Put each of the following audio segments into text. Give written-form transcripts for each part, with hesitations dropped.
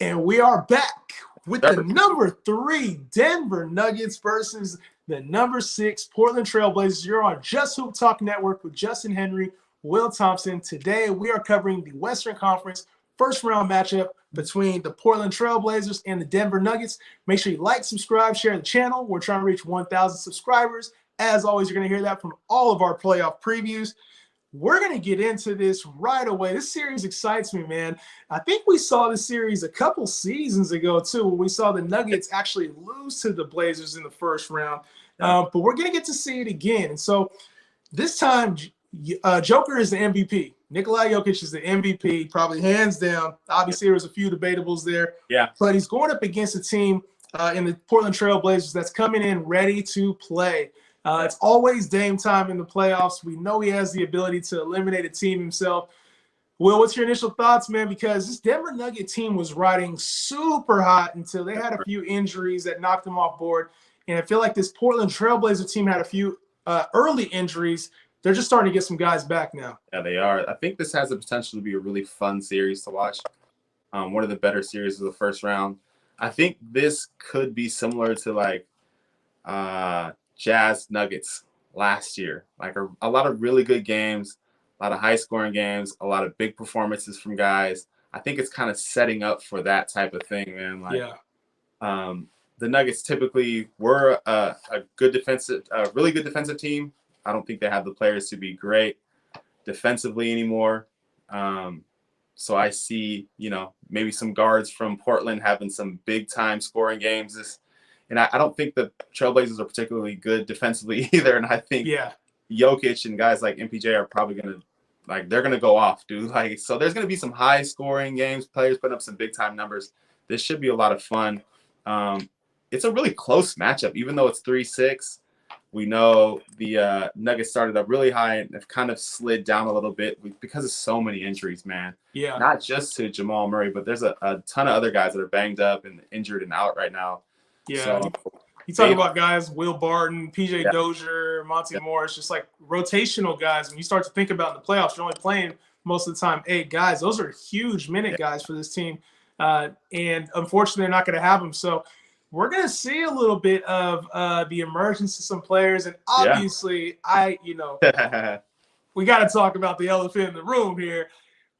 And we are back with the number 3 Denver Nuggets versus the number 6 Portland Trailblazers. You're on Just Hoop Talk Network with Justin Henry, Will Thompson. Today we are covering the Western Conference first round matchup between the Portland Trailblazers and the Denver Nuggets. Make sure you like, subscribe, share the channel. We're trying to reach 1,000 subscribers. As always, you're going to hear that from all of our playoff previews. We're going to get into this right away. This series excites me, man. I think we saw this series a couple seasons ago, too, when we saw the Nuggets actually lose to the Blazers in the first round. But we're going to get to see it again. And so this time, Joker is the MVP. Nikola Jokic is the MVP, probably hands down. Obviously, there was a few debables there. Yeah. But he's going up against a team in the Portland Trailblazers that's coming in ready to play. It's always Dame time in the playoffs. We know he has the ability to eliminate a team himself. Will, what's your initial thoughts, man? Because this Denver Nugget team was riding super hot until they had a few injuries that knocked them off board. And I feel like this Portland Trailblazer team had a few early injuries. They're just starting to get some guys back now. Yeah, they are. I think this has the potential to be a really fun series to watch. One of the better series of the first round. I think this could be similar to like Jazz Nuggets last year. Like a lot of really good games, a lot of high scoring games, a lot of big performances from guys. I think it's kind of setting up for that type of thing, man. Like, the Nuggets typically were a really good defensive team. I don't think they have the players to be great defensively anymore. So I see, maybe some guards from Portland having some big time scoring games. And I don't think the Trailblazers are particularly good defensively either. And I think Jokic and guys like MPJ are probably they're going to go off, dude. So there's going to be some high scoring games, players putting up some big time numbers. This should be a lot of fun. It's a really close matchup, even though it's 3-6. We know the Nuggets started up really high and have kind of slid down a little bit because of so many injuries, man. Yeah. Not just to Jamal Murray, but there's a ton of other guys that are banged up and injured and out right now. Yeah. So, you talk about guys, Will Barton, PJ Dozier, Monty Morris, just like rotational guys. When you start to think about in the playoffs, you're only playing most of the time 8 guys. Those are huge minute guys for this team. And unfortunately, they're not going to have them. So we're going to see a little bit of the emergence of some players. And obviously, we got to talk about the elephant in the room here.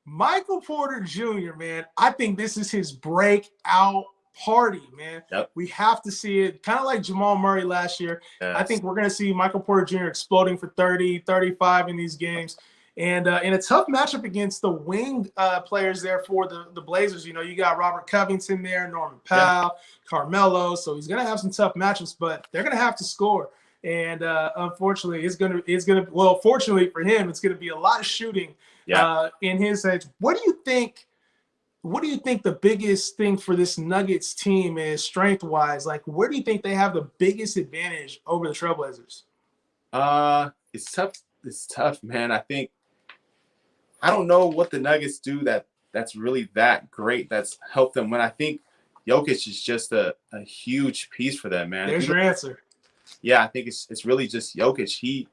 Michael Porter Jr., man, I think this is his breakout party, man. We have to see it, kind of like Jamal Murray last year. I think we're going to see Michael Porter Jr. exploding for 30, 35 in these games. And in a tough matchup against the wing players there for the Blazers, you got Robert Covington there, Norman Powell, Carmelo. So he's going to have some tough matchups, but they're going to have to score. And unfortunately, fortunately for him, it's going to be a lot of shooting in his head. What do you think the biggest thing for this Nuggets team is strength-wise? Like, where do you think they have the biggest advantage over the Trailblazers? It's tough. It's tough, man. I don't know what the Nuggets do that's really that great that's helped them. When I think Jokic is just a huge piece for them, man. There's your answer. Yeah, I think it's really just Jokic.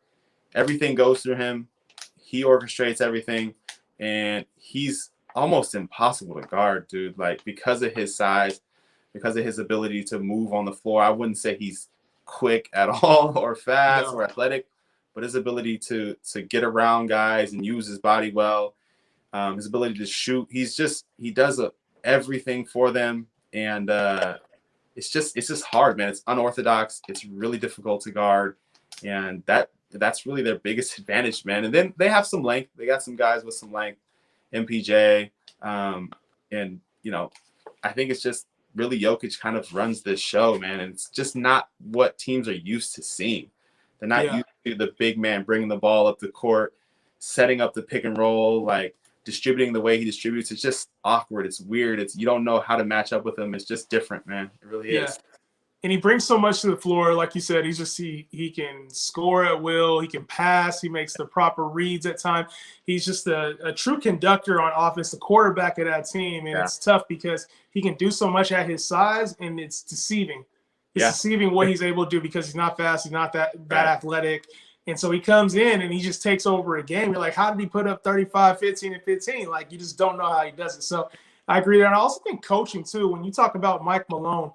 Everything goes through him. He orchestrates everything, and he's almost impossible to guard, dude. Like, because of his size, because of his ability to move on the floor. I wouldn't say he's quick at all or fast or athletic, but his ability to get around guys and use his body well, his ability to shoot, he does everything for them. And it's just hard, man. It's unorthodox. It's really difficult to guard. And that's really their biggest advantage, man. And then they have some length. They got some guys with some length, MPJ. And, I think it's just really Jokic kind of runs this show, man. And it's just not what teams are used to seeing. They're not used to the big man bringing the ball up the court, setting up the pick and roll, like distributing the way he distributes. It's just awkward. It's weird. You don't know how to match up with him. It's just different, man. It really is. And he brings so much to the floor. Like you said, he can score at will. He can pass. He makes the proper reads at time. He's just a true conductor on offense, the quarterback of that team. And it's tough because he can do so much at his size, and it's deceiving. It's deceiving what he's able to do because he's not fast. He's not that athletic. And so he comes in and he just takes over a game. You're like, how did he put up 35, 15, and 15? Like, you just don't know how he does it. So I agree. And I also think coaching, too, when you talk about Mike Malone,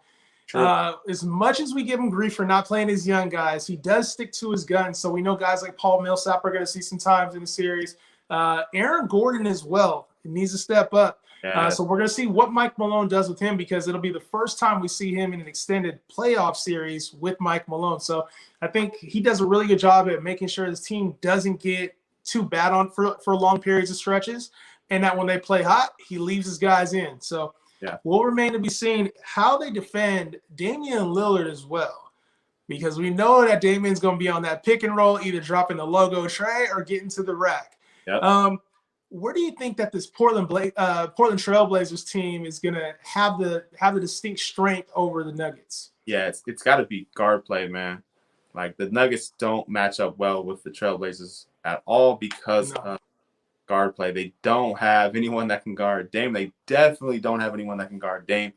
as much as we give him grief for not playing his young guys, he does stick to his guns. So we know guys like Paul Millsap are going to see some times in the series. Aaron Gordon as well. He needs to step up. So we're going to see what Mike Malone does with him, because it'll be the first time we see him in an extended playoff series with Mike Malone. So I think he does a really good job at making sure his team doesn't get too bad for long periods of stretches, and that when they play hot, he leaves his guys in. So we'll remain to be seen how they defend Damian Lillard as well, because we know that Damian's going to be on that pick and roll, either dropping the logo tray or getting to the rack. Where do you think that this Portland Trailblazers team is going to have the distinct strength over the Nuggets? Yeah, it's got to be guard play, man. Like, the Nuggets don't match up well with the Trailblazers at all because of guard play. They don't have anyone that can guard Dame. They definitely don't have anyone that can guard Dame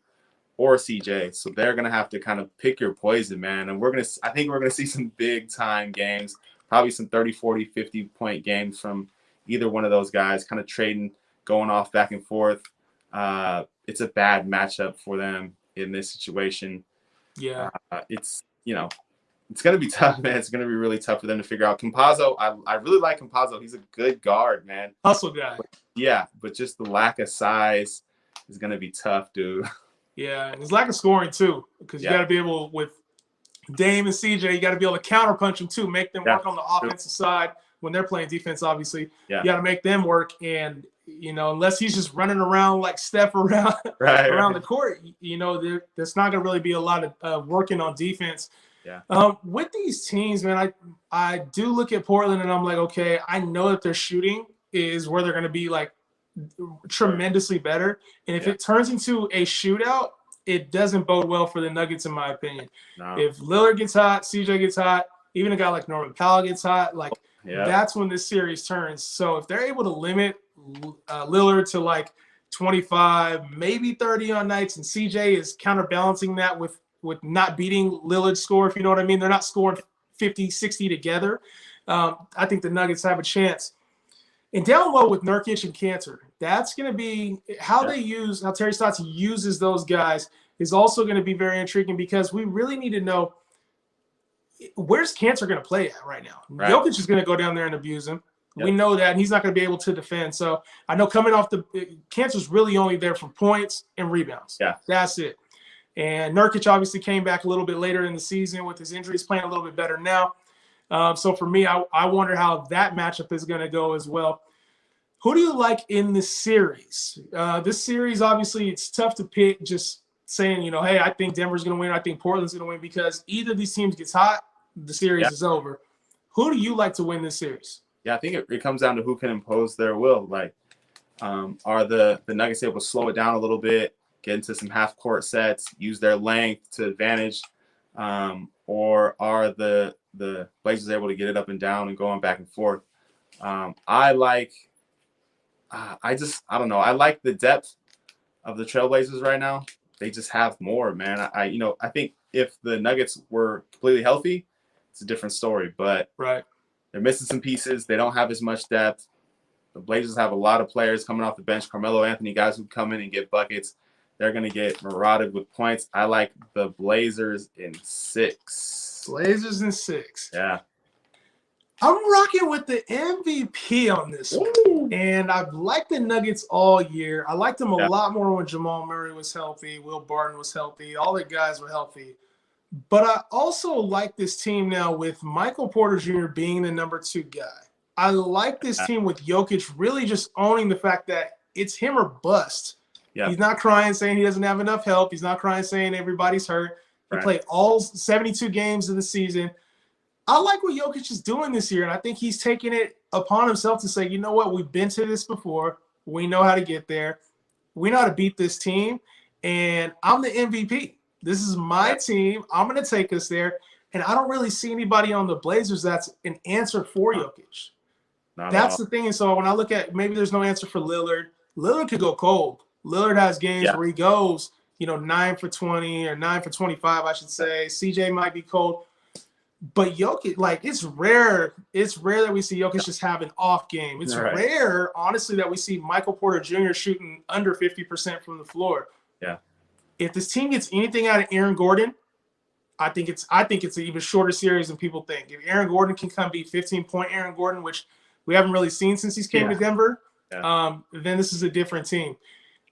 or CJ. So they're going to have to kind of pick your poison, man. And I think we're going to see some big time games, probably some 30, 40, 50-point games from either one of those guys, kind of trading, going off back and forth. It's a bad matchup for them in this situation. Yeah. It's going to be tough, man. It's going to be really tough for them to figure out. Campazzo, I really like Campazzo. He's a good guard, man. Hustle guy. But just the lack of size is going to be tough, dude. Yeah, and his lack of scoring, too, because you got to be able, with Dame and CJ, you got to be able to counterpunch them, too, make them work on the offensive side. When they're playing defense, obviously, you got to make them work. And, unless he's just running around like Steph around the court, there's not going to really be a lot of working on defense. With these teams, man, I do look at Portland and I'm like, okay, I know that their shooting is where they're going to be like tremendously better. And if it turns into a shootout, it doesn't bode well for the Nuggets, in my opinion. No. If Lillard gets hot, CJ gets hot, even a guy like Norman Powell gets hot, like that's when this series turns. So if they're able to limit Lillard to like 25, maybe 30 on nights, and CJ is counterbalancing that with not beating Lillard's score, if you know what I mean. They're not scoring 50, 60 together. I think the Nuggets have a chance. And down low with Nurkic and Cantor, that's going to be how Terry Stotts uses those guys is also going to be very intriguing, because we really need to know, where's Cantor going to play at right now? Jokic is going to go down there and abuse him. We know that, and he's not going to be able to defend. So I know coming off Cantor's really only there for points and rebounds. That's it. And Nurkic obviously came back a little bit later in the season with his injuries, playing a little bit better now. So for me, I wonder how that matchup is going to go as well. Who do you like in this series? This series, obviously, it's tough to pick, just saying, hey, I think Denver's going to win. I think Portland's going to win, because either of these teams gets hot, the series is over. Who do you like to win this series? Yeah, I think it comes down to who can impose their will. Like, are the Nuggets able to slow it down a little bit, get into some half-court sets, use their length to advantage, or are the Blazers able to get it up and down and going back and forth? I don't know. I like the depth of the Trailblazers right now. They just have more, man. I think if the Nuggets were completely healthy, it's a different story. But they're missing some pieces. They don't have as much depth. The Blazers have a lot of players coming off the bench. Carmelo Anthony, guys who come in and get buckets. They're going to get marauded with points. I like the Blazers in 6. Blazers in 6. Yeah. I'm rocking with the MVP on this one. And I've liked the Nuggets all year. I liked them a lot more when Jamal Murray was healthy, Will Barton was healthy, all the guys were healthy. But I also like this team now with Michael Porter Jr. being the number 2 guy. I like this team with Jokic really just owning the fact that it's him or bust. He's not crying saying he doesn't have enough help. He's not crying saying everybody's hurt. He played all 72 games of the season. I like what Jokic is doing this year, and I think he's taking it upon himself to say, you know what, we've been to this before. We know how to get there. We know how to beat this team, and I'm the MVP. This is my team. I'm going to take us there, and I don't really see anybody on the Blazers that's an answer for Jokic. That's the thing. And so when I look at, maybe there's no answer for Lillard. Lillard could go cold. Lillard has games where he goes, 9 for 20 or 9 for 25, I should say. CJ might be cold. But Jokic, like, it's rare. It's rare that we see Jokic just have an off game. It's Right. rare, honestly, that we see Michael Porter Jr. shooting under 50% from the floor. Yeah. If this team gets anything out of Aaron Gordon, I think it's an even shorter series than people think. If Aaron Gordon can come be 15-point Aaron Gordon, which we haven't really seen since he's came to Denver, then this is a different team.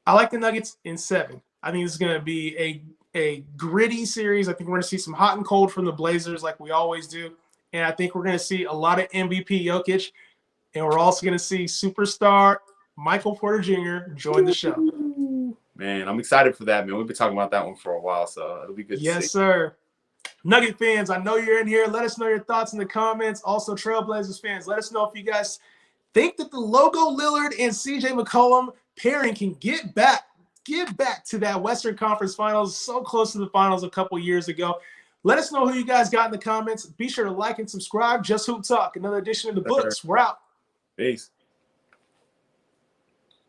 I like the Nuggets in 7. I think this is going to be a gritty series. I think we're going to see some hot and cold from the Blazers like we always do. And I think we're going to see a lot of MVP Jokic. And we're also going to see superstar Michael Porter Jr. join the show. Man, I'm excited for that, man. We've been talking about that one for a while, so it'll be good to see. Yes, sir. Nugget fans, I know you're in here. Let us know your thoughts in the comments. Also, Trailblazers fans, let us know if you guys think that the Logo Lillard and CJ McCollum pairing can get back to that Western Conference Finals, so close to the finals a couple years ago. Let us know who you guys got in the comments. Be sure to like and subscribe. Just Hoop Talk, another edition of the books. We're out. Peace.